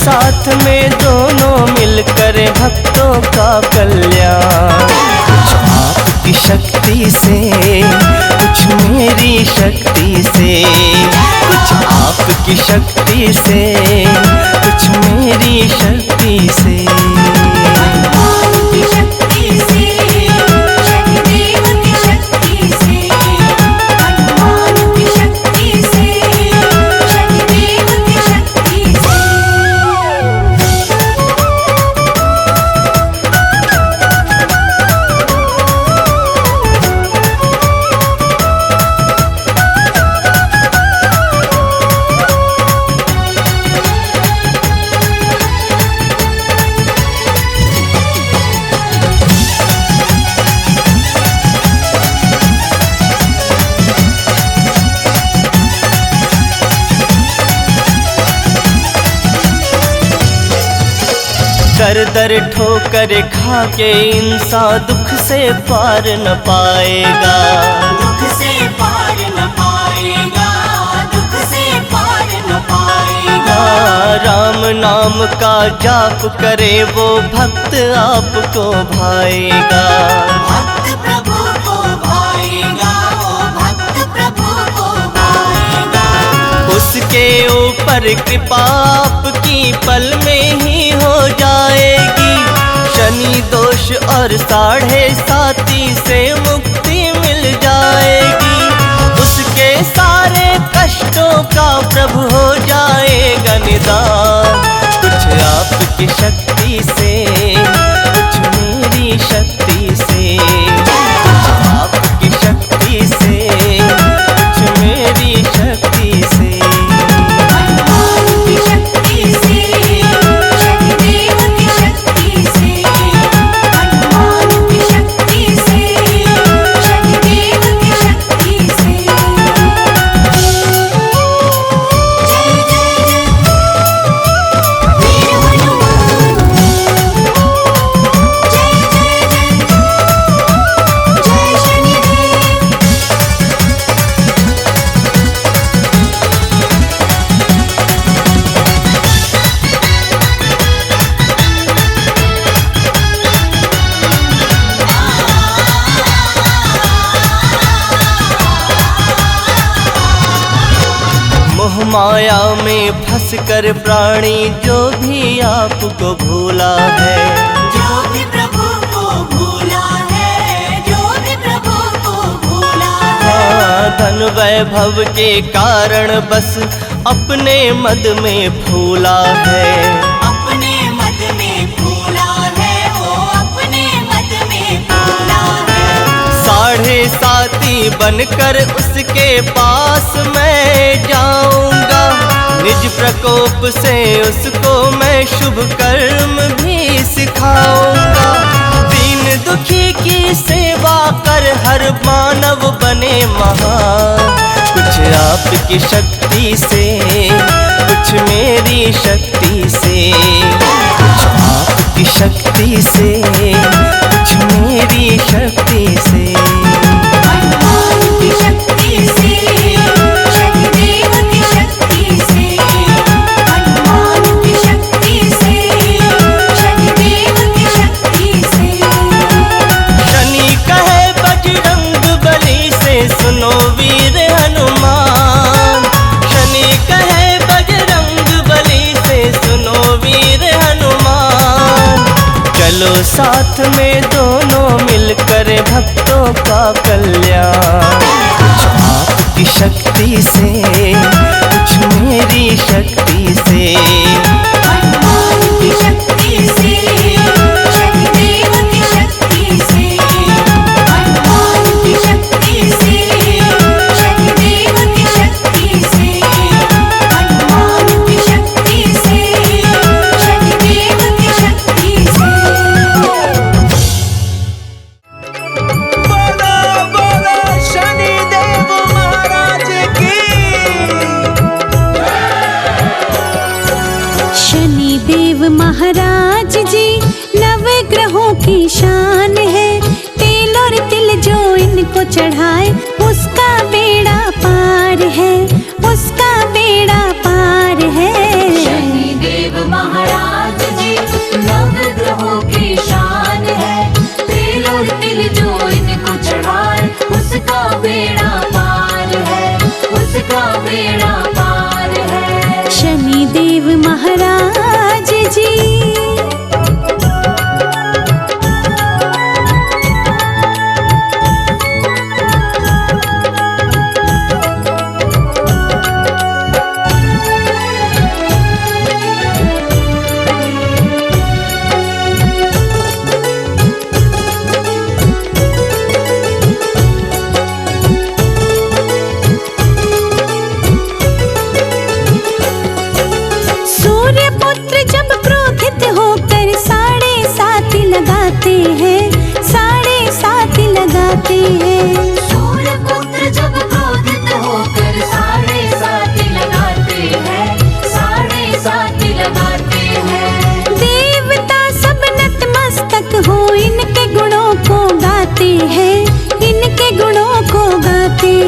साथ में दोनों मिलकर भक्तों का कल्याण। कुछ आपकी शक्ति से, कुछ मेरी शक्ति से, कुछ आपकी शक्ति से, कुछ मेरी शक्ति से। दर दर ठोकर खा के इंसान दुख से पार न पाएगा, दुख से पार न पाएगा, दुख से पार न पाएगा। राम नाम का जाप करे वो भक्त आपको भाएगा, भक्त प्रभु को भाएगा, वो भक्त प्रभु को भाएगा। उसके ऊपर कृपा आपकी पल में ही हो जाएगी। शनि दोष और 7.5 से मुक्ति मिल जाएगी। उसके सारे कष्टों का प्रभु हो जाएगा निदान। कुछ आपकी शक्ति से, कुछ मेरी शक्ति से, कुछ आपकी शक्ति से, कुछ मेरी शक्ति से। माया में फंसकर प्राणी जो भी आपको भूला है, जो भी प्रभु को भूला है, जो भी प्रभु को भूला है। धन वैभव के कारण बस अपने मद में फूला है, अपने मद में फूला है, वो अपने मद में फूला है। 7.5 बनकर उसके पास मैं जाऊंगा। निज प्रकोप से उसको मैं शुभ कर्म भी सिखाऊंगा। दीन दुखी की सेवा कर हर मानव बने महान। कुछ आपकी शक्ति से, कुछ मेरी शक्ति से, कुछ आपकी शक्ति से, कुछ मेरी शक्ति से। सुनो वीर हनुमान, शनि कहे बजरंग बली से सुनो वीर हनुमान। चलो साथ में दोनों मिलकर भक्तों का कल्याण। कुछ आपकी शक्ति से, कुछ मेरी शक्ति से। महाराज जी नवग्रहों की शान है। तिल और तिल जो इनको चढ़ाए उसका बेड़ा पार है, उसका बेड़ा पार है। शनिदेव महाराज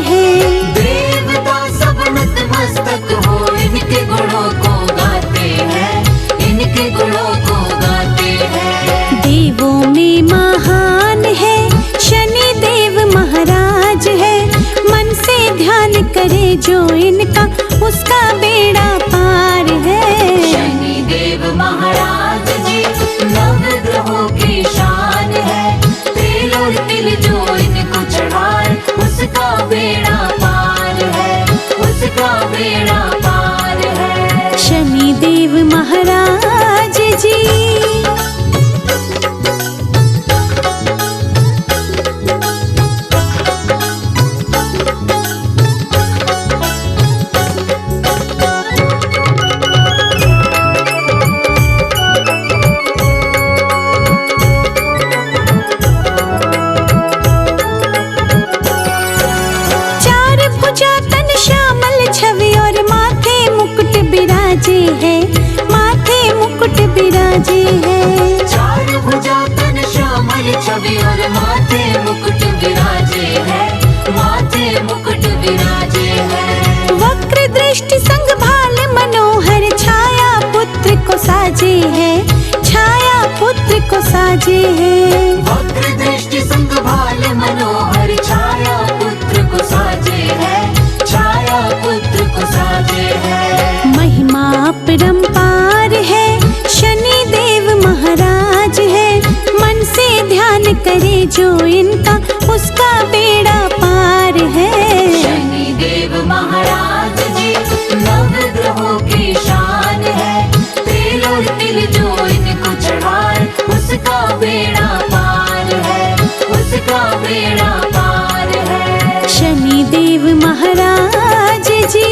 है। देवता सब नतमस्तक हो इनके गुणों को गाते हैं, इनके गुणों को गाते हैं। देवों में महान है शनि देव महाराज है, मन से ध्यान करे जो इनका उसका बेड़ा पार है। शनि देव महाराज जी नवग्रहों की शान है, तेल और तिल जो इनको चढ़ाए उसका बेड़ा पार है, उसका बेड़ा पार है। शनि देव महाराज जी। है माथे मुकुट बिराजे है, चार भुजा तन श्यामल छवि और माथे मुकुट विराजे है, माथे मुकुट विराजे है। वक्र दृष्टि संग भाल मनोहर छाया पुत्र को साजे है, छाया पुत्र को साजे है। वक्र दृष्टि संग भाल मनोहर छाया पुत्र को साजे है, छाया पुत्र को साजे है। महिमा अपरंपार है शनि देव महाराज है, मन से ध्यान करे जो इनका उसका बेड़ा पार है। शनि देव महाराज जी नवग्रहों की शान है, तेल और तिल जो इनको चढ़ाए उसका बेड़ा पार है, उसका बेड़ा पार है। शनि देव महाराज जी।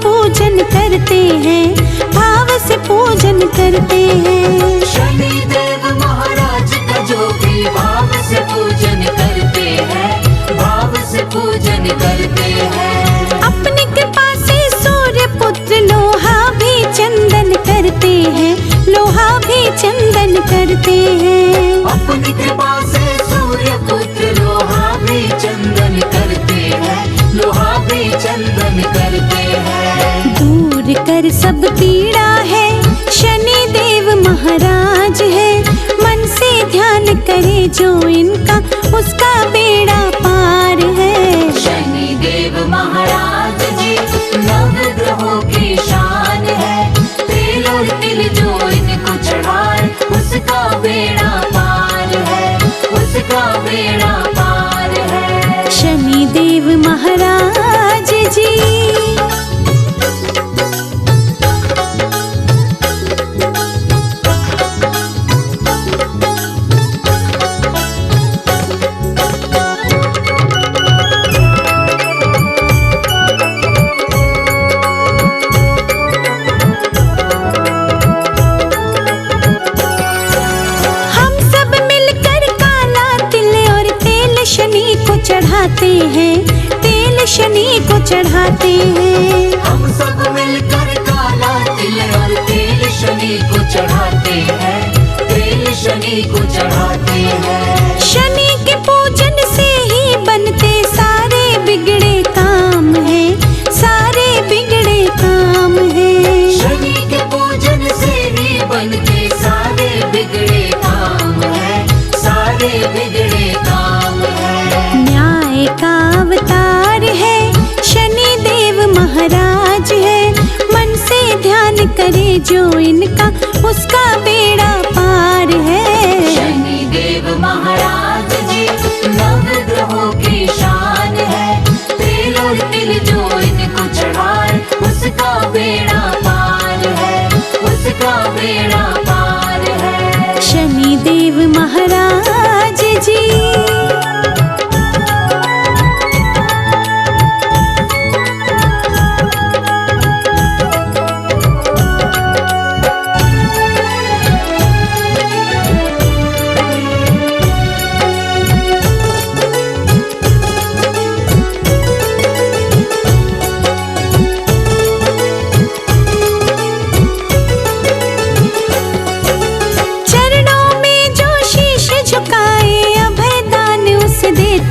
पूजन करते हैं, भाव से पूजन करते हैं। शनि देव महाराज का जो भी भाव से पूजन करते हैं, भाव से पूजन करते हैं। अपनी कृपा से सूर्य पुत्र लोहा भी चंदन करते हैं, लोहा भी चंदन करते हैं। अपनी कृपा से सूर्य पुत्र लोहा भी चंदन करते हैं, लोहा भी चंदन करते हैं। दूर कर सब पीड़ा है शनि देव महाराज है, मन से ध्यान करे जो इनका उसका बेड़ा पार है। शनि देव महाराज जी नवग्रहों की शान है, तेल और तिल जो इनको चढ़ाए उसका बेड़ा पार है, उसका बेड़ा पार है। शनि देव महाराज जी। चढ़ाते हैं, तेल शनि को चढ़ाते हैं। हम सब मिलकर काला तिल और तेल शनि को चढ़ाते हैं, तेल शनि को चढ़ाते हैं। शनि के पूजन से ही बनते सारे बिगड़े काम है, सारे बिगड़े काम है। शनि के पूजन से ही बनते सारे बिगड़े काम है, सारे बिगड़े काम है। न्याय का अवतार है शनि देव महाराज है, मन से ध्यान करे जो इनका उसका बेड़ा पार है। शनि देव महाराज जी नवग्रहों की शान है, तेल और तिल जो इनको चढ़ाए उसका बेड़ा पार है, उसका बेड़ा पार है। शनि देव महाराज जी।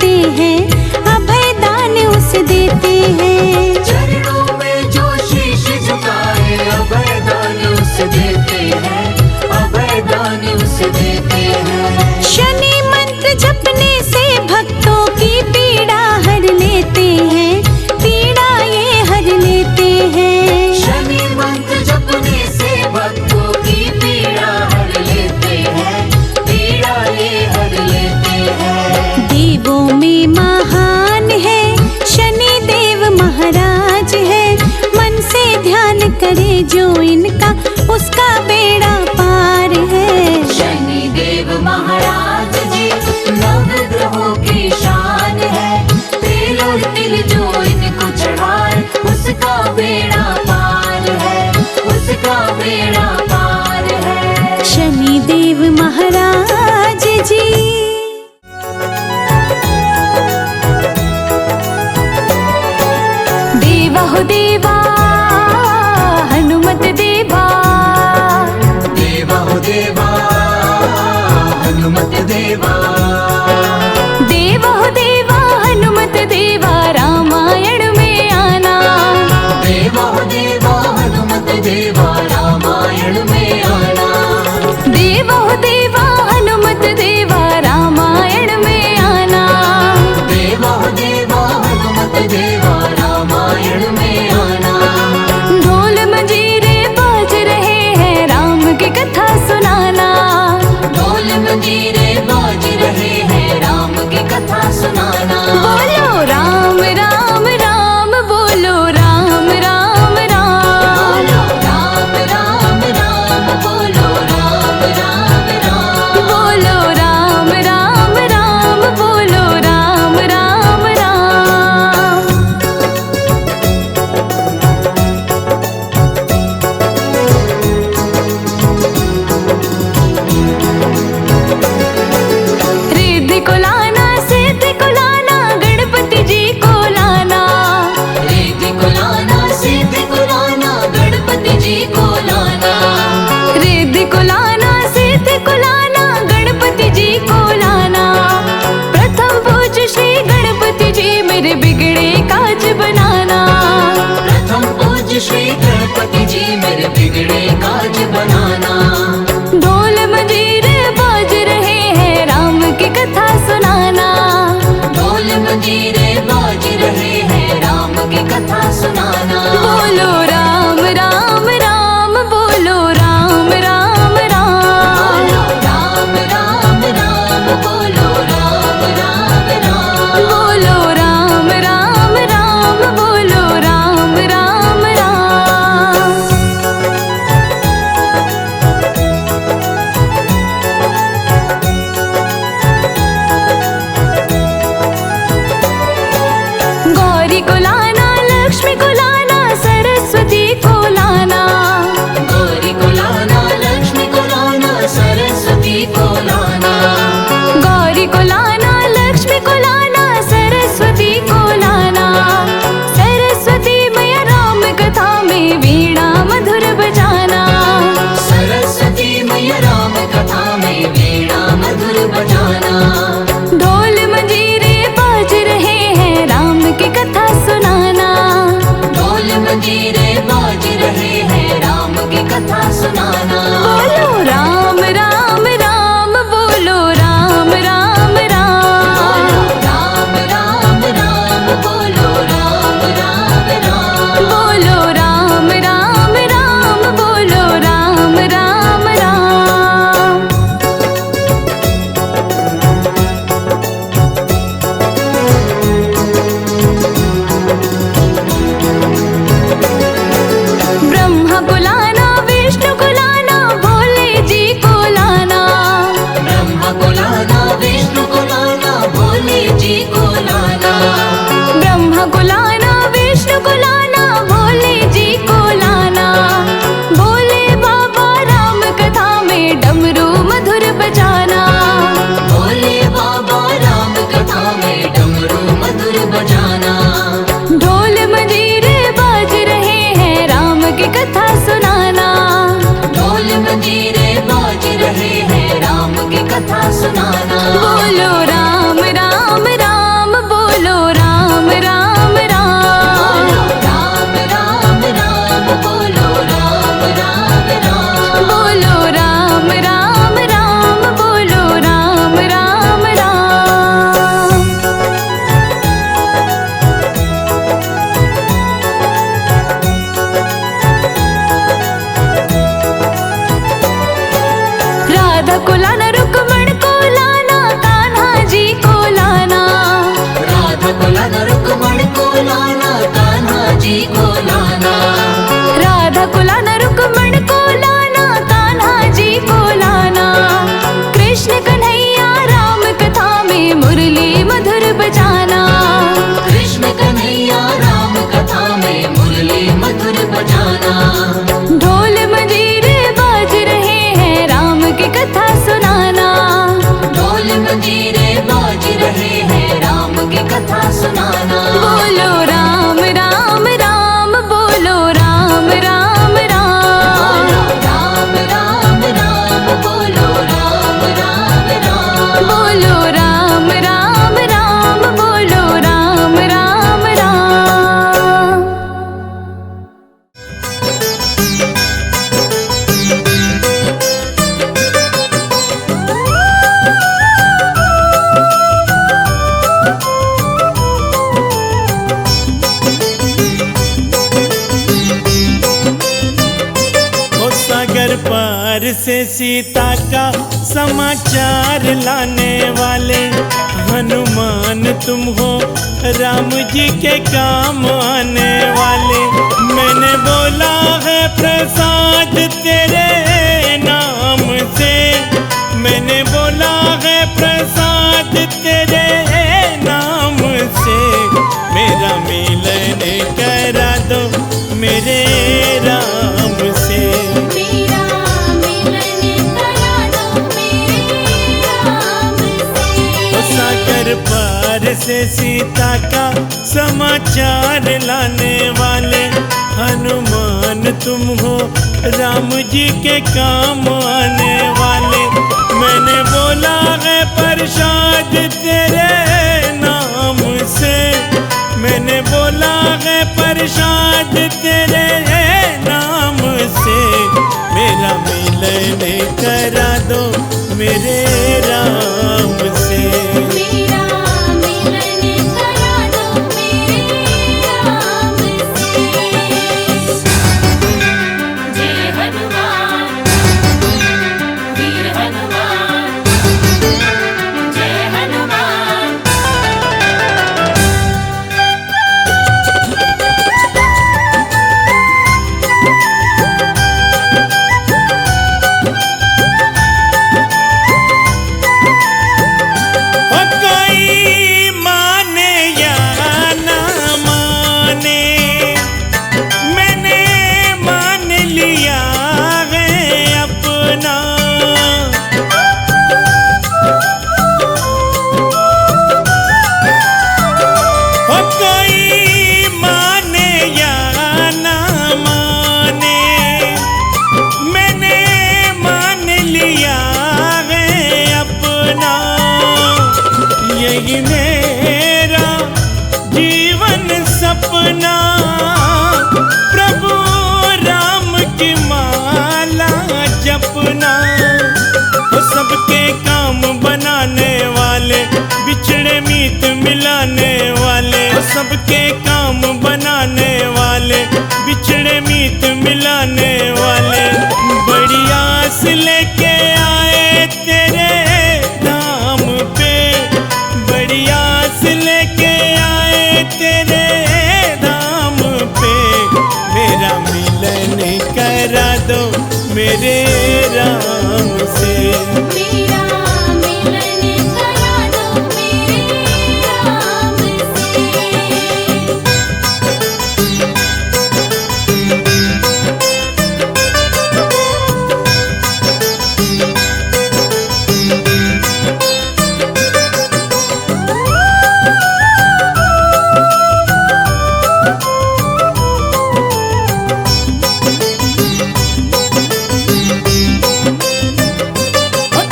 लेते हैं, अभय दान उसे देते हैं। चरणों में जो शीश झुकाए अभय दान उसे देते हैं, अभय दान उसे देते हैं। शनि मंत्र जपने से भक्तों की पीड़ा हर लेते हैं, पीड़ा ये हर लेते हैं। शनि मंत्र जपने से भक्तों की पीड़ा हर लेते हैं, पीड़ा ये हर लेते हैं। देवों में महान है शनि देव महाराज है, मन से ध्यान करे जो इनका उसका बेड़ा पार है। शनि देव महाराज जी नवग्रहों की शान है, तेल और तिल जो इनको चढ़ाए उसका बेड़ा पार है, उसका बेड़ा पार है। शनि देव महाराज जी। देवा हो देवा हनुमत देवा, देवा हो देवा हनुमत देवा, देवा हो देवा हनुमत देवा, रामायण में आना। देवा हो देवा हनुमत देवा, रामायण में आना। देवा हो देवा हनुमत देवा, रामायण में आना। देवा हो देवा हनुमत देवा, रामायण में आना। ढोल मंजीरे बाज रहे हैं, राम की कथा सुनाना। ढोल मंजीरे बाज रहे हैं, राम की कथा सुनाना। बोलो राम राम राम, बोलो राम राम राम, बोलो राम राम राम, बोलो राम राम राम, बोलो राम राम राम, बोलो राम राम राम। रिद्धि को लाना सिद्धि को लाना, गणपति जी को लाना। रिद्धि को लाना सिद्धि को लाना, गणपति जी को लाना। रिद्धि को लाना सिद्धि को लाना, गणपति जी को लाना। प्रथम पूज्य श्री गणपति जी, मेरे बिगड़े काज बनाना। प्रथम पूज्य श्री गणपति जी, मेरे बिगड़े काज बनाना। ढोल मंजीरे बाज रहे हैं, राम की कथा सुनाना। ढोल मंजीरे बाज रहे हैं, राम की कथा सुनाना। बोलो राम राम राम, बोलो राम राम राम, बोलो राम राम राम, बोलो राम राम राम, बोलो राम राम राम, बोलो राम राम राम। कथा सुनाना। बोलो राम राम राम, बोलो राम राम राम, बोलो राम राम राम, बोलो राम राम राम, बोलो राम राम राम, बोलो राम राम राम। ओ सागर पार से सीता का समाचार लाने वाले हनुमान तुम हो, राम जी के काम आने वाले। मैंने बोला है प्रसाद तेरे नाम से, मैंने बोला है प्रसाद तेरे नाम से। मेरा मिलन करा दो मेरे राम से, मेरा मिलन करा दो मेरे राम से। ओ सागर पार से सीता का समाचार लाने वाले हनुमान तुम हो, राम जी के काम आने वाले। मैंने बोला है प्रसाद तेरे नाम से, मैंने बोला है प्रसाद तेरे नाम से। मेरा मिलन करा दो मेरे राम से, मेरा मिलन करा दो मेरे राम से। जय हनुमान वीर हनुमान, जय हनुमान। ओ कोई माने या ना माने, मैंने मान लिया है अपना। ओ कोई माने या ना माने, मैंने मान लिया है अपना। यही मेरा जीवन सपना, प्रभु राम की माला जपना। वो सबके काम बनाने वाले, बिछड़े मीत मिलाने वाले। वो सबके काम बनाने वाले, बिछड़े मीत मिलाने वाले। बड़ी आस लेके आए तेरे धाम पे, बड़ी आस लेके आए तेरे धाम पे। मेरा मिलन करा दो मेरे राम से, मेरा मिलन करा दो मेरे राम से।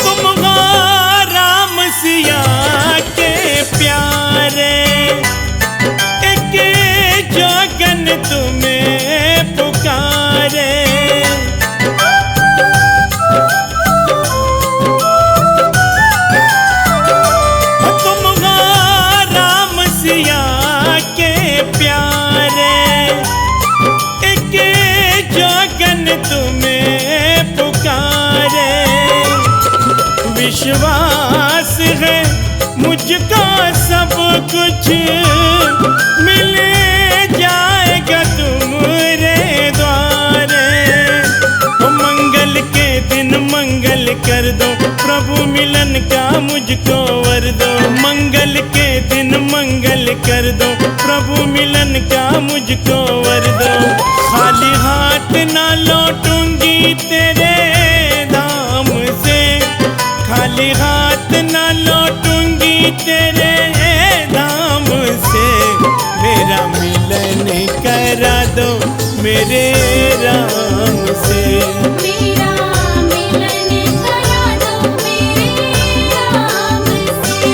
तुम हो राम सिया के प्यारे, एक जोगन तुम्हें पुकारे। तुम हो राम सिया के प्यारे, एक जोगन तुम्हें पुकारे। विश्वास है मुझको सब कुछ मिल जाएगा तुम्हारे द्वारे। ओ मंगल के दिन मंगल कर दो, प्रभु मिलन का मुझको वर दो। मंगल के दिन मंगल कर दो, प्रभु मिलन का मुझको वर दो। खाली हाथ ना लौटूंगी तेरे धाम से, खाली हाथ ना लौटूंगी तेरे धाम मेरा मिलन करा दो मेरे राम से। मेरा मिलन करा दो मेरे राम से।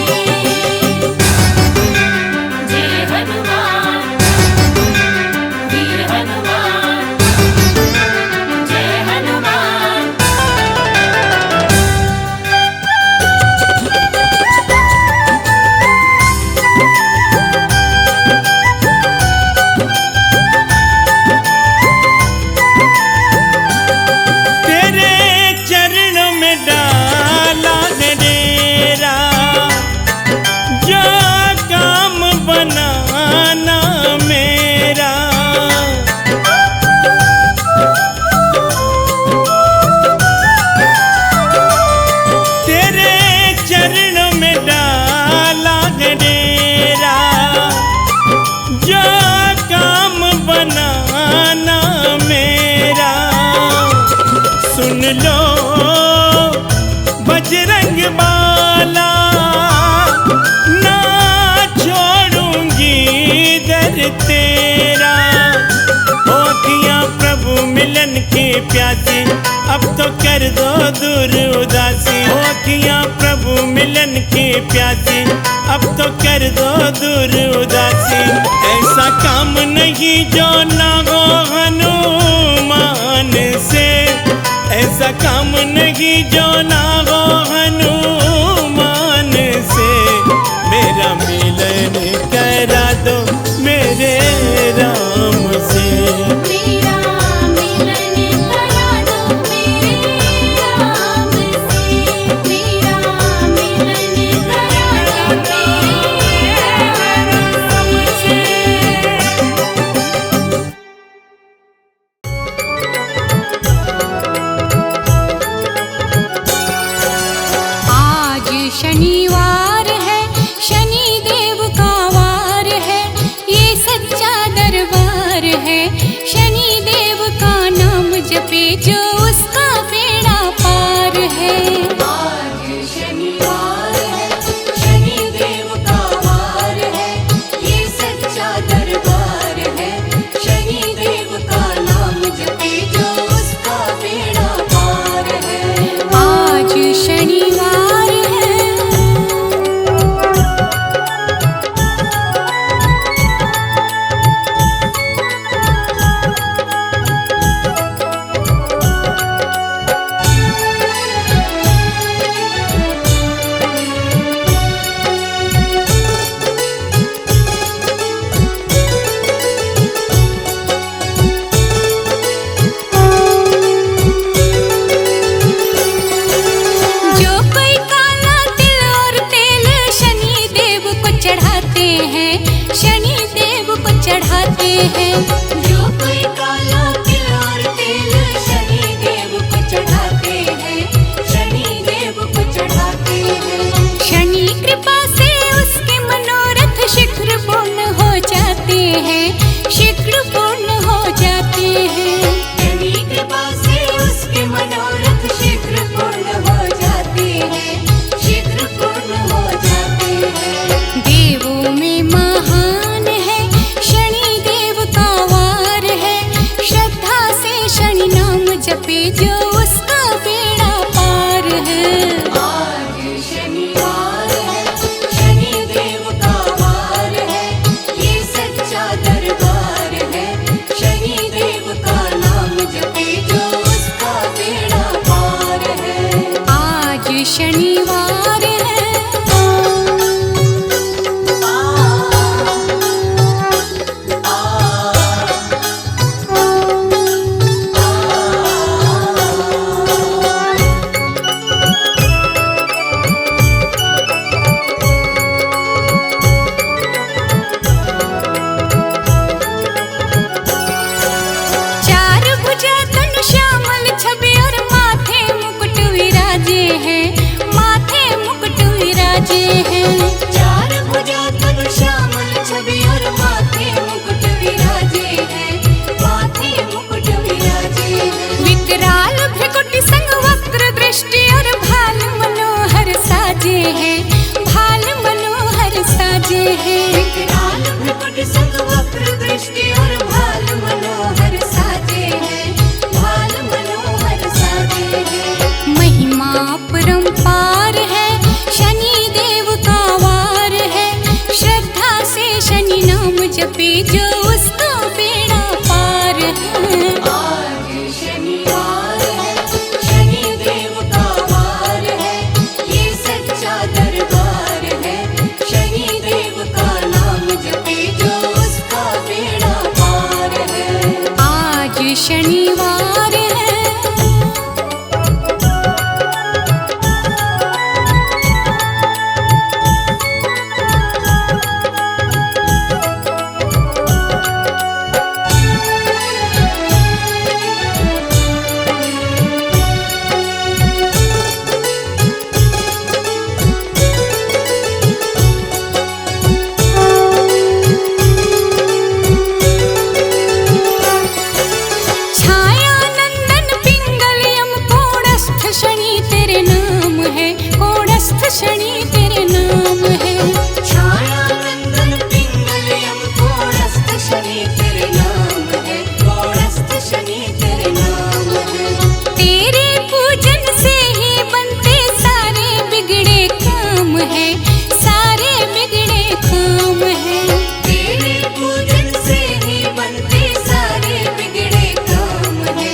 जय हनुमान वीर हनुमान, जय हनुमान। तेरे चरणों में डाला है डेरा, जो काम बनाना मेरा। तेरे चरणों में डाला है डेरा, जो काम बनाना मेरा। सुन लो बजरंग बाला, ना छोड़ूंगी दर तेरा। होतियाँ प्रभु मिलन की प्यासी, अब तो कर दो दूर उदासी। होतियाँ प्रभु मिलन की प्यासी, अब तो कर दो दूर उदासी। ऐसा काम नहीं जो ना हो हनुमान से, ऐसा काम नहीं जो ना हो हनुमान से। मेरा मिलन करा दो मेरे राम से। मेरा मिलन करा दो मेरे राम से। मेरा मिलन करा दो मेरे राम से। आज शनिवार है, शनि देव का वार है, ये सच्चा दरबार है। शनि देव का नाम जपे जो उसका बेड़ा पार है। आज शनिवार है, शनि देव का वार है, ये सच्चा दरबार है। शनि देव का नाम जपे जो उसका बेड़ा पार है। आज शनिवार है। जो कोई काला तिल और तेल शनि देव को चढ़ाते हैं, शनि देव को चढ़ाते हैं। जो कोई काला तिल और तेल शनि देव को चढ़ाते हैं, शनि देव को चढ़ाते हैं। शनि कृपा से उसके मनोरथ शीघ्र पूर्ण हो जाते हैं, शीघ्र पूर्ण हो जाते हैं। शनि कृपा से उसके मनोरथ शीघ्र पूर्ण हो जाते हैं, शीघ्र पूर्ण हो जाते हैं। देवों में महान है शनि देव का वार जो उसका बेड़ा पार है। आज शनिवार है, शनि देव का वार है, ये सच्चा दरबार है। शनि देव का नाम जपे जो उसका बेड़ा पार है। आज शनिवार है। छाया नंदन पिंगलियम कोड़स्थ शनि तेरे नाम है, कोड़स्थ शनि तेरे नाम है। छाया नंदन पिंगलियम कोड़स्थ शनि तेरे नाम है, कोड़स्थ शनि तेरे नाम है। तेरे पूजन से ही बनते सारे बिगड़े काम है, सारे बिगड़े काम है। तेरे पूजन से ही बनते सारे बिगड़े काम है,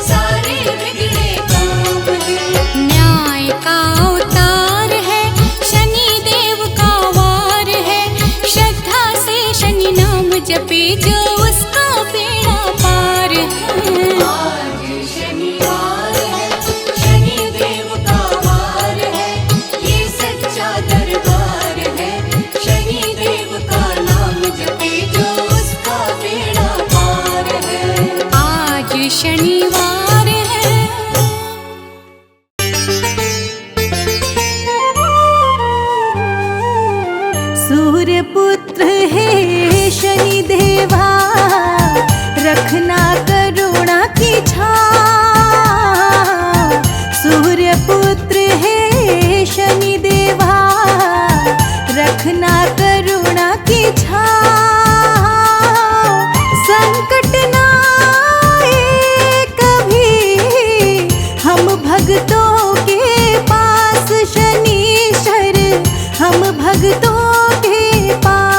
सारे बिगड़े काम है। न्याय का अवतार है, शनि देव का वार है। श्रद्धा से शनि नाम जपे जो उसका बेड़ा पार है। आज शनिवार है, शनि देव का वार है, ये सच्चा दरबार है। शनि देव का नाम जपे जो उसका बेड़ा पार है। आज शनिवार है। सूर्य पुत्र है शनि देवा, रखना करुणा की छाव। सूर्य पुत्र है शनि देवा, रखना करुणा की छाव। संकट ना आए कभी हम भक्तों के पास, शनीश्वर हम भक्तों के पास।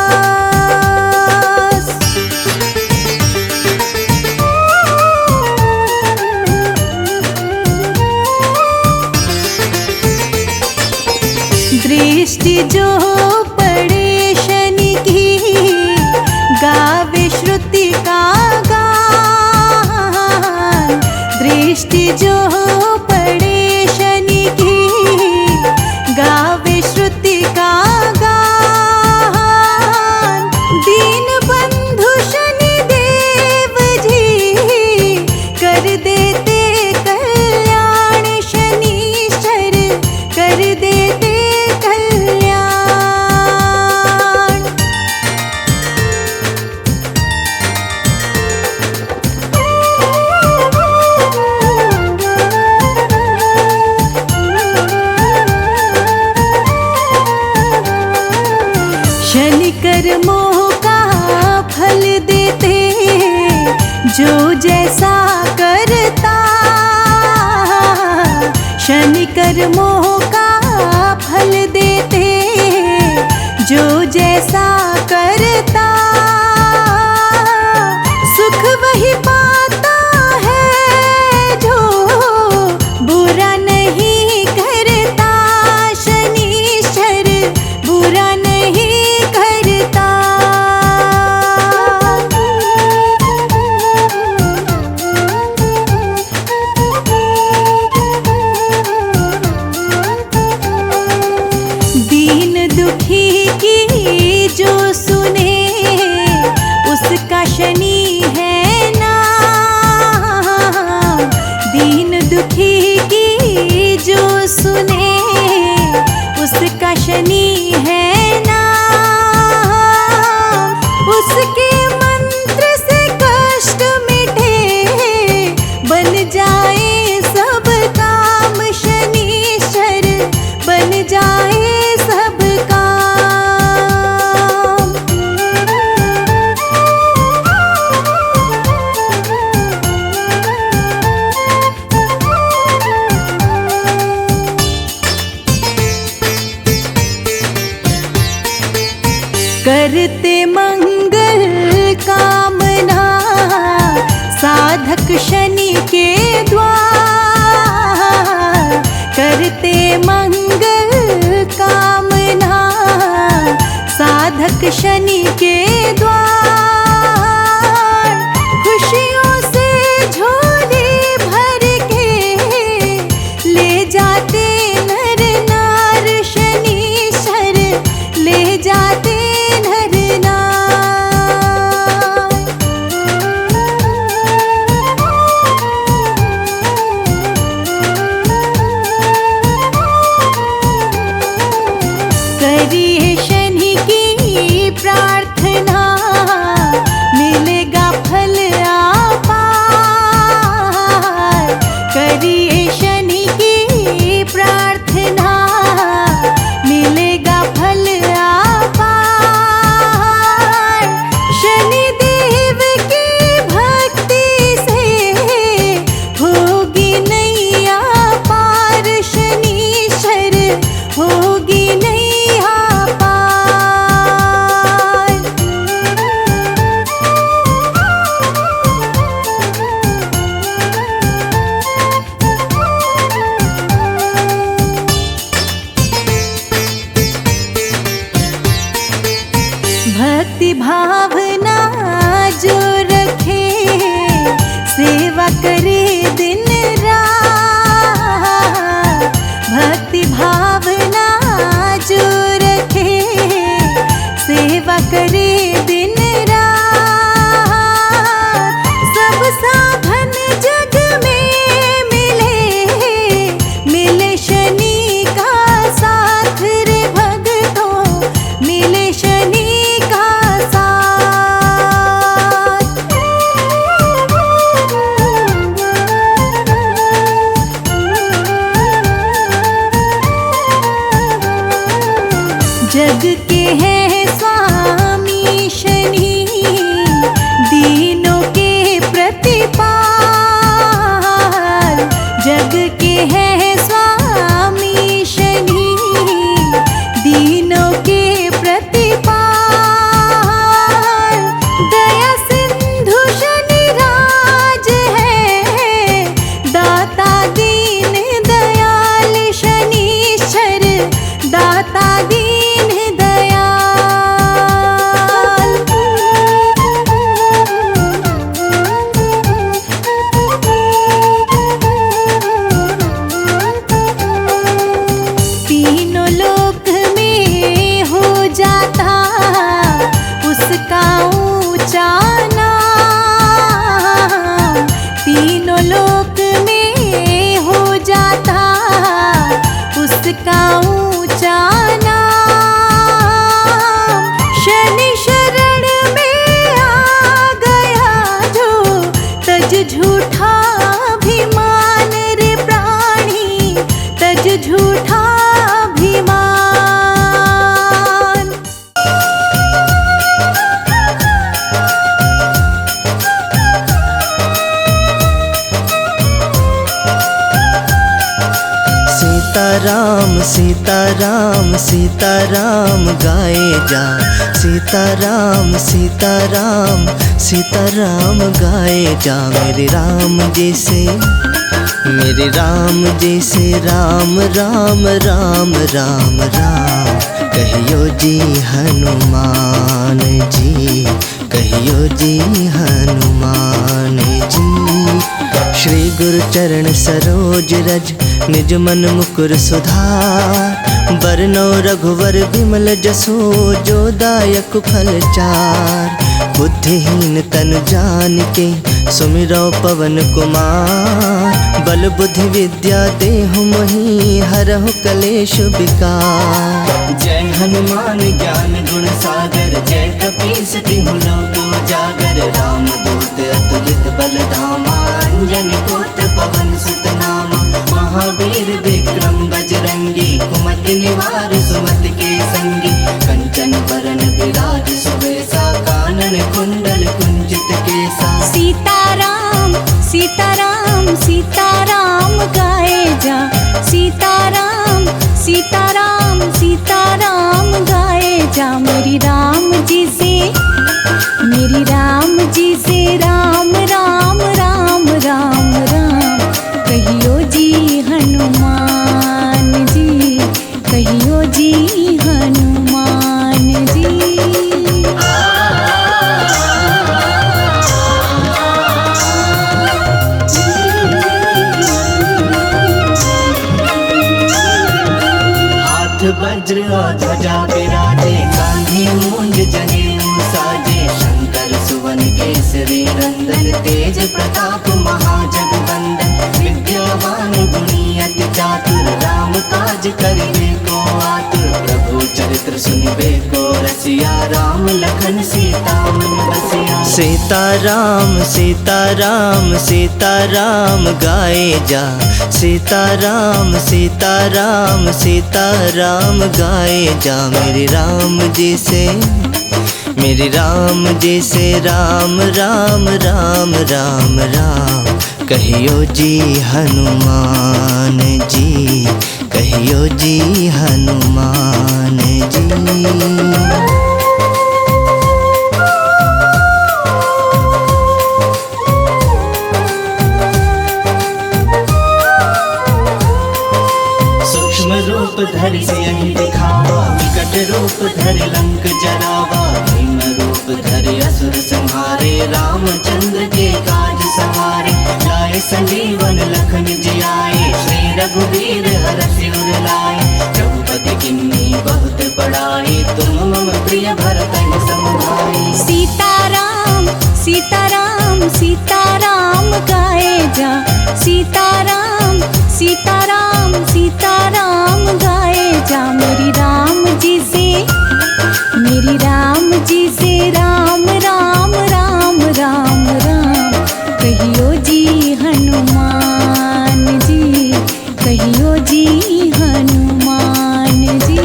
दृष्टि जो पड़े शनि की, गावे श्रुति का गान। दृष्टि जो पड़े शनि की, गावे श्रुति का गान। दीन बंधु शनि देव जी कर देते कल्याण, शनीश्वर कर देते कल्याण। शनि कर्मों का फल देते जो जैसा करता। शनि कर्मों का फल देते जो जैसा करता। सुख वही पाता है जो बुरा नहीं करता। शनीश्वर बुरा नहीं करता। दीन दुखी की जो सुने, उसका शनि है नाम। दीन दुखी की जो सुने, उसका शनि है नाम। उसके मंत्र से कष्ट मिटे, बन जाए सब काम। शनीश्वर बन जाए सब काम। करते मंगल के द्वार, खुशियों से झोली भर के ले जाते नर नार, शनीश्वर ले जाते नर नार। करिए शनि की प्रार्थना, मिलेगा फल अपार। करिए शनि की प्रार्थना, मिलेगा फल अपार। शनि देव की भक्ति से होगी नैया पार, शनीश्वर होगी नैया पार। भक्ति भावना जो रखे, सेवा करे दिन रात। भक्ति भावना जो रखे, सेवा करे दिन रात। सब साधन जग में मिले, मिले शनि का साथ रे भक्तों, मिले शनि का साथ। जग के हैं स्वामी शनि, दीनों के प्रतिपाल। जग के हैं स्वामी शनि, दीनों के प्रतिपाल। दया सिंधु शनि राज है, दाता दीन दयाल, शनीश्वर दाता दीन दयाल। तीनों लोक में हो जाता उसका ऊंचा नाम। तीनों लोक में हो जाता उसका ऊंचा नाम। शनि शरण में आ गया जो, तज झूठा अभिमान रे प्राणी, तज झूठा अभिमान। सीताराम सीताराम सीताराम गाए जा, सीताराम सीताराम सीताराम गाए जा। मेरे राम जैसे, मेरे राम जैसे राम राम राम राम राम। कहियो जी हनुमान जी, कहियो जी हनुमान जी। श्री गुरु चरण सरोज रज, निज मन मुकुर सुधार। बरनौ रघुवर विमल जसो, जो दायक फल चार। बुद्धिहीन तन जानिके, सुमिरौ पवन कुमार। बल बुद्धि विद्या देहु मोहि, हरहु कलेश विकार। जय हनुमान ज्ञान गुण सागर, जय कपीस तिहुँ लोक उजागर। राम दूत अतुलित बल धामा, अंजनी पुत्र पवन सुत नामा। महावीर विक्रम बजरंगी, कुमति निवार सुमति के संगी। कंचन बरन विराज सुबेसा, कानन कुंडल कुंजित केसा। सीताराम सीताराम सीताराम गाए जा, सीताराम सीताराम सीताराम गाए जा। मेरी राम जी से, मेरी राम जी से राम राम राम राम राम। कहियो जी हनुमान जी, कहियो जी हनुमान जी। ध्वजा विराजे, कान्हे मूंज जनेऊ साजे, शंकर सुवन केसरी नंदन, तेज प्रताप महाजगवंदन, विद्यावान गुणी अति चातुर, राम काज करिबे को आतुर, प्रभु चरित्र सुनिबे को रसिया, राम लखन सीता मन बसिया। सीताराम सीताराम सीताराम गाए जा, सीताराम सीताराम सीताराम गाए जा, मेरे राम जी से मेरे राम जी से राम राम राम राम राम, कहियो जी हनुमान जी, कहियो जी हनुमान जी। रूप धरि सियहि दिखावा, विकट रूप धरि लंक जरावा, भीम रूप धरि असुर संहारे, रामचंद्र के काज सवारे, लाए संजीवन लखन जियाए, श्री रघुवीर हरषि उर लाए, रघुपति किन्नी बहुत बड़ाई, तुम मम प्रिय भरतहि सम भाई। सीताराम सीताराम सीताराम गाए जा, सीताराम सीताराम सीताराम गाए जा, मेरी राम जी से राम राम राम राम राम, कहियो जी हनुमान जी, कहियो जी हनुमान जी।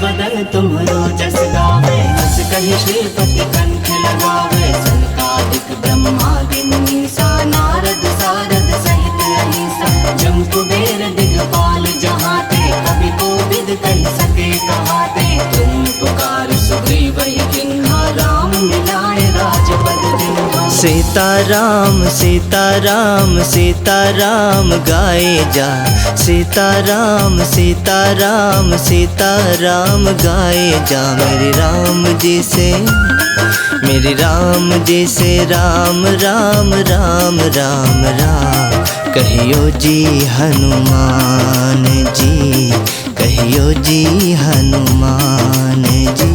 बदन तुम्हरो जस गावे, हस कहि श्रीपति कंठ लगावे, सनकादिक ब्रह्मादि मुनीसा, नारद सारद सहित अहिसा, जम कुबेर दिगपाल जहाते, कवि कोविद कहि सके कहाते, तुम पुकार सुग्रीवहि किन्हा, राम मिलाए राजपद दिन्हा। सीताराम सीताराम सीताराम गाए जा, सीताराम सीताराम सीताराम गाए जा, मेरे राम जी से राम राम राम राम राम, कहियो जी हनुमान जी, कहियो जी हनुमान जी।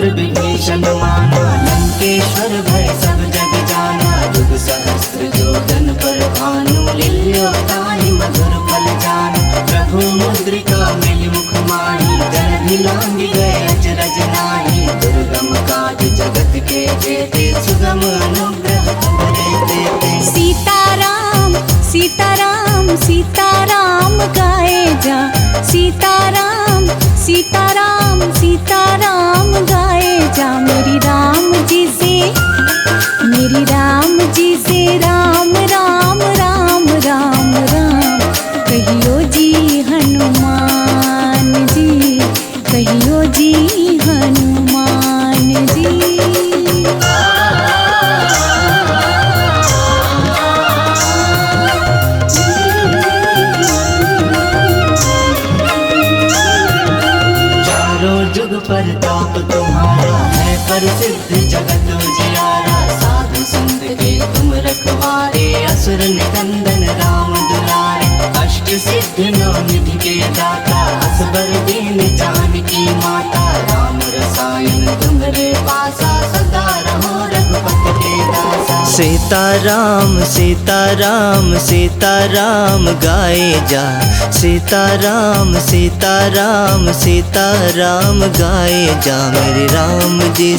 विभीषण माना, लंकेश्वर भय सब जग जाना, युग सहस्त्र जोधन पर भानु, लील्योताहि मधुर फल जानु, प्रभु मुद्रिका मिलि मुख माहि, जल भिलांघि गए अचरज नाहि, दुर्गम काज जगत के जेते, सुगम अनुग्रह तुमरे तेते। सीताराम सीताराम सीताराम गाए जा, सीताराम सीताराम सीताराम गाए जा, मेरी राम जी से राम राम राम राम राम, कहियो जी हनुमान जी, कहियो जी हनुमान जी। जुग परताप तुम्हारा है प्रसिद्ध जगत उजियारा, साधु संत के तुम रखवारे, असुर निकंदन राम दुलारे, अष्ट सिद्धि नौ निधि के दाता, असबर दीन जानकी माता, राम रसायन तुम्हारे पासा, सदा रहो रघुपति के दासा। सीताराम सीताराम सीताराम गाए जा, सीताराम सीताराम सीताराम गाए जा, मेरे राम जी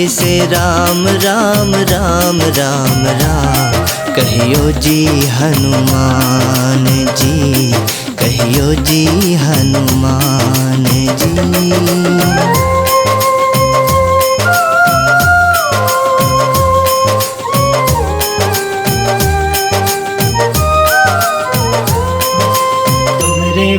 से राम राम राम राम राम, कहियो जी हनुमान जी, कहियो जी हनुमान जी।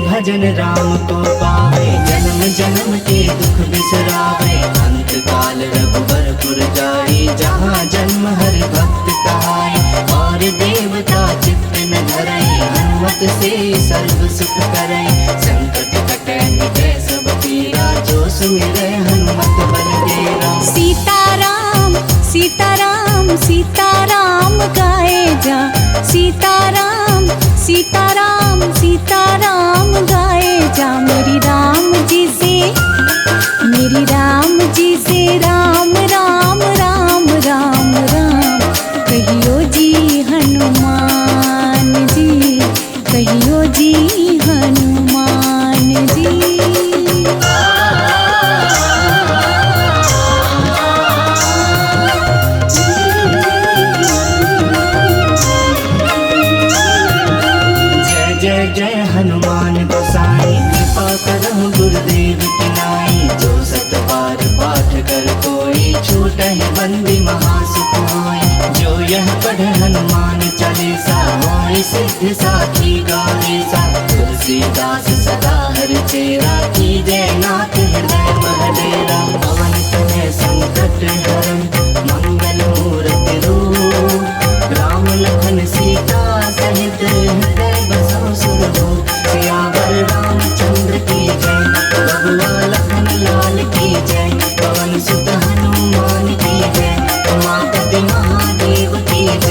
भजन राम को पावे, जन्म जन्म के दुख बिसरावे, अंत काल रघुबरपुर जाई, जहाँ जन्म हरि भक्त कहाई। और देवता चित्त न धरई, हनुमत से सर्व सुख करई। संकट कटे मिटे सब पीरा, जो सुमिरै हनुमत बलदेवा। सीताराम सीताराम सीताराम गाए जा, सीताराम सीताराम सीताराम गाए जा। मेरी राम जी से राम राम राम राम राम कहियो जी हनुमान जी, कहियो जी हनुमान जी। जय हनुमान गोसाई, कृपा करहु गुरुदेव की नाई। जो सत बार पाठ कर कोई, छूटहि बंदी महासुख होई। जो यह पढ़े हनुमान चालीसा, होई सिद्धि साखी गौरीसा। तुलसीदास सदा हरिचेरा, कीजय नाथ हृदय महडेरा। पवन तनय संकट हरन, मंगल मूर्ति रूप। राम लखन सीता सहित हृदय बसो सुरभूप। सियावर रामचंद्र की जय, बबुआ लखन लाल की जय। पवन सुत हनुमान की जय, उमापति महादेव की जय।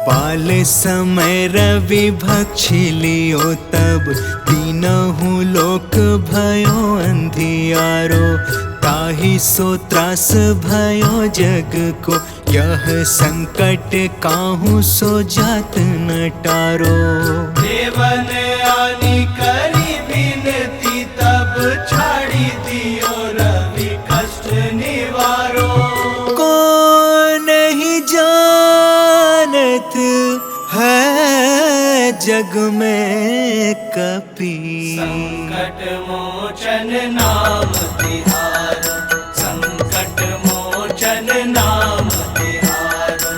बाल समय रवि भक्षिलियो, तब तीनहु लोक भयो अंधियारो। ताहि सो त्रास भयो जग को, यह संकट काहू सो जात न टारो। देवन आनी करी बिनती, तब छाड़ी दियो रवि कष्ट निवारो। को नहीं जानत है जग में कपी, संकट मोचन नाम तिहारो, संकट मोचन नाम तिहारो।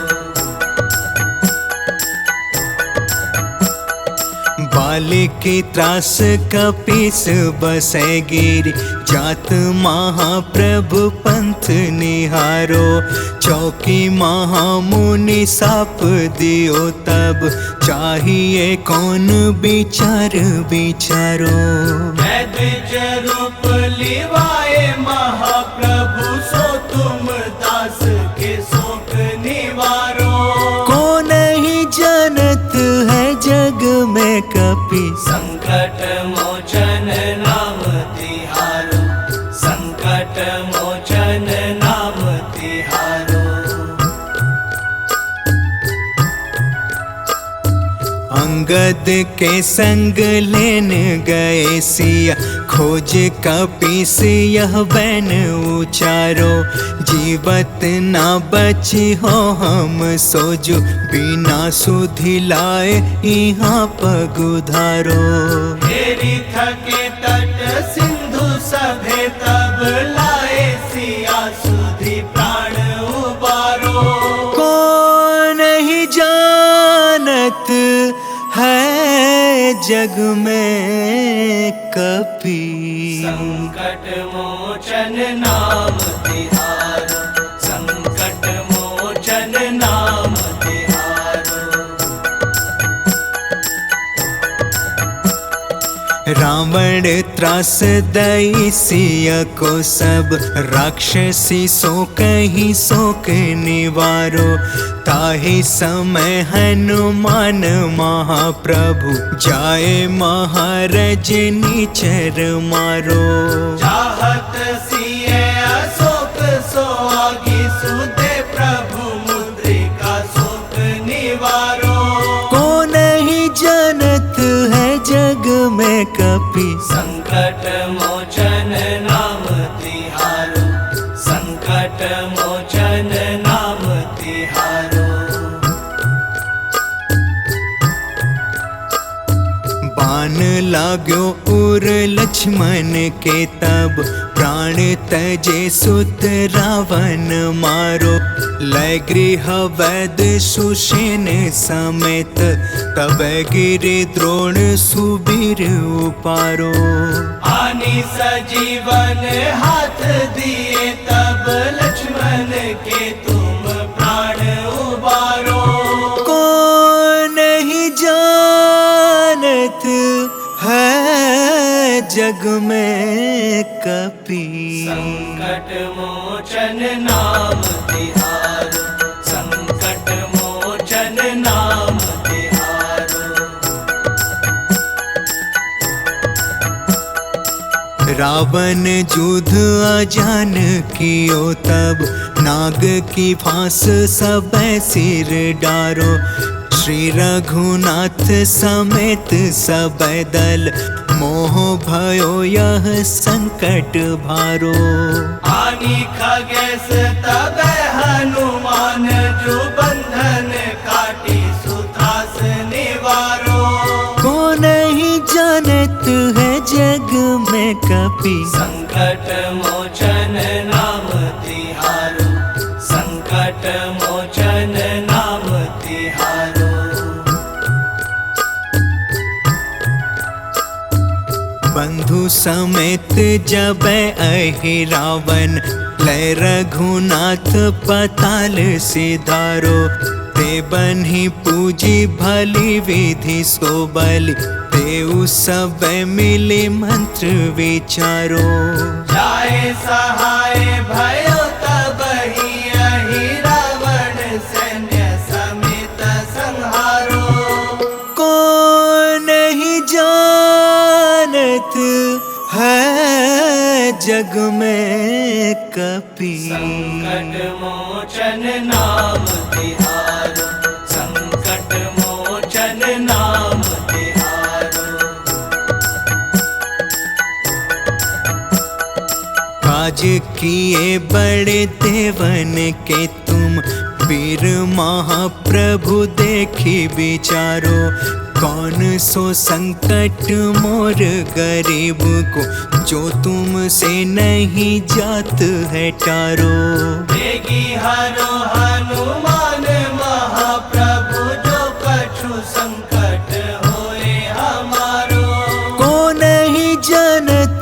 बालिकी त्रास कपीस बसै गिरि, जात महाप्रभु पंथ निहारो। चौकी महामुनि साप दियो, तब चाहिए कौन विचार विचारो। द्विज रूप लिवाए महाप्रभु, सो तुम दास के शोक निवारो। को नहीं जानत है जग में कपी, संकट मोचन नाम तिहारो, संकट मोचन नाम तिहारो। अंगद के संग लेन गए सिया, खोज कपीस यह बैन उचारो। जीवत ना बची हो हम सोजो, बिना सुधि लाए यहाँ पगुधारो। हेरी थके तट सिंधु सभे, तब लाए सिया सुधि प्राण उबारो। को नहीं जानत है जग में कपी, संकट मोचन नाम तिहारो, संकट मोचन नाम तिहारो। रावण त्रास दई सिया को, सब राक्षसी सो कहीं शोक निवारो। ताहि समय हनुमान महाप्रभु, जाए महाराज नीचर मारो। चाहत सिए अशोक सोहागी, सुते प्रभु मुद्रिका शोक निवारो। को नहीं जानत है जग में कपी, संकट मोचन नाम तिहारो, संकट मोचन नाम तिहारो। बान बाण लाग्यो उर लक्ष्मण के तब प्राण तजे सुत रावण मारो। लय गृह वैद सुषेण समेत तब गिरे द्रोण सुबीर उपारो। आनी सजीवन हाथ दिए तब लक्ष्मण के तुम प्राण उबारो। को नहीं जानत है जग में कपि। संकट मोचन नाम तिहारो, संकट मोचन नाम तिहारो। रावण युद्ध अजान कियो तब नाग की फांस सब सिर डारो। श्री रघुनाथ समेत सब दल मोह भयो यह संकट भारो। आनी खगेश तब हनुमान जो बंधन काटी सुत्रास निवारो। को नहीं जानत है जग में कपि। संकट मोचन नाम तिहारो, संकट मोचन नाम तिहारो। बंधु समेत जब अहि रावण लय रघुनाथ पताल सिधारो। ते बन्ही पूजी भली विधि सो बलि ते सब मिले मंत्र विचारो। जाए सहाय भयो तब ही अहि रावण सैन्य समेत संहारो। को नहीं जानत है जग में कपि। संकट मोचन नाम तिहारो, संकट मोचन नाम तिहारो। काज किए बड़े देवन के तुम वीर महाप्रभु देखी विचारो। कौन सो संकट मोर गरीब को जो तुम से नहीं जात है टारो। देगी हरो हनुमान महाप्रभु जो कछु संकट होए हमारो। को नहीं जानत